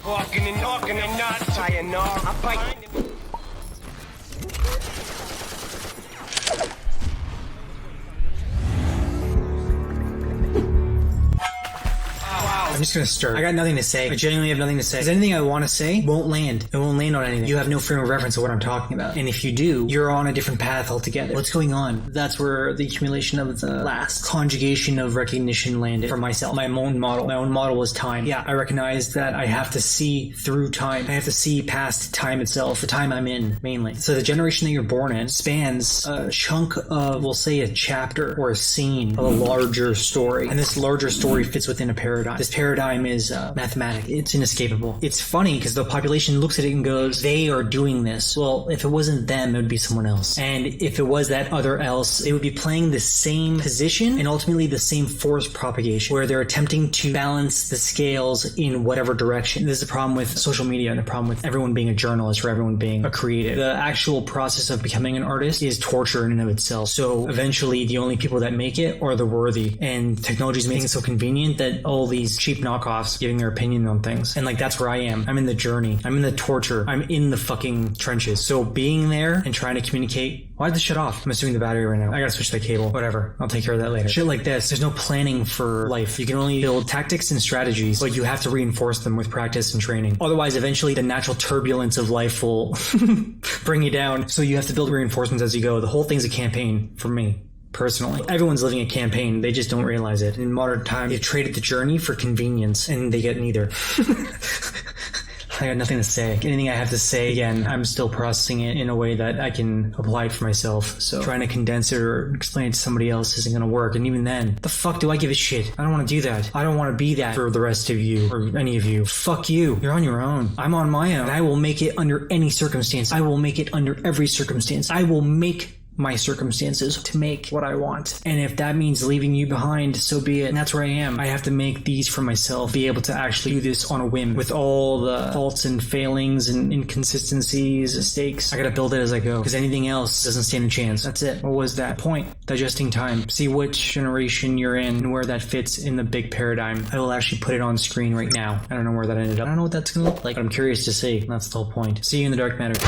Walking and talking and not sayonara. I bite. I'm just gonna start. I got nothing to say. I genuinely have nothing to say. Because anything I want to say won't land. It won't land on anything. You have no frame of reference of what I'm talking about. And if you do, you're on a different path altogether. What's going on? That's where the accumulation of the last conjugation of recognition landed for myself. My own model. My own model was time. Yeah, I recognize that I have to see through time. I have to see past time itself, the time I'm in, mainly. So the generation that you're born in spans a chunk of, we'll say, a chapter or a scene of a larger story. And this larger story fits within a paradigm. This paradigm is mathematic. It's inescapable. It's funny because the population looks at it and goes, they are doing this. Well, if it wasn't them, it would be someone else. And if it was that other else, it would be playing the same position and ultimately the same force propagation where they're attempting to balance the scales in whatever direction. This is the problem with social media and the problem with everyone being a journalist or everyone being a creative. The actual process of becoming an artist is torture in and of itself. So eventually the only people that make it are the worthy, and technology is making it so convenient that all these cheap knockoffs giving their opinion on things. And like, that's where I am. I'm in the journey. I'm in the torture. I'm in the fucking trenches. So being there and trying to communicate. Why'd this shut off? I'm assuming the battery right now. I gotta switch that cable. Whatever. I'll take care of that later. Shit like this. There's no planning for life. You can only build tactics and strategies, but you have to reinforce them with practice and training. Otherwise, eventually the natural turbulence of life will bring you down. So you have to build reinforcements as you go. The whole thing's a campaign for me. Personally, everyone's living a campaign. They just don't realize it. In modern times, they've traded the journey for convenience, and they get neither. I got nothing to say. Anything I have to say, again, I'm still processing it in a way that I can apply it for myself. So trying to condense it or explain it to somebody else isn't going to work. And even then, the fuck do I give a shit? I don't want to do that. I don't want to be that for the rest of you or any of you. Fuck you. You're on your own. I'm on my own. And I will make it under any circumstance. I will make it under every circumstance. I will make my circumstances to make what I want. And if that means leaving you behind, so be it. And that's where I am. I have to make these for myself, be able to actually do this on a whim with all the faults and failings and inconsistencies, mistakes. I gotta build it as I go because anything else doesn't stand a chance. That's it. What was that point? Digesting time. See which generation you're in and where that fits in the big paradigm. I will actually put it on screen right now. I don't know where that ended up. I don't know what that's gonna look like, but I'm curious to see. That's the whole point. See you in the dark matter.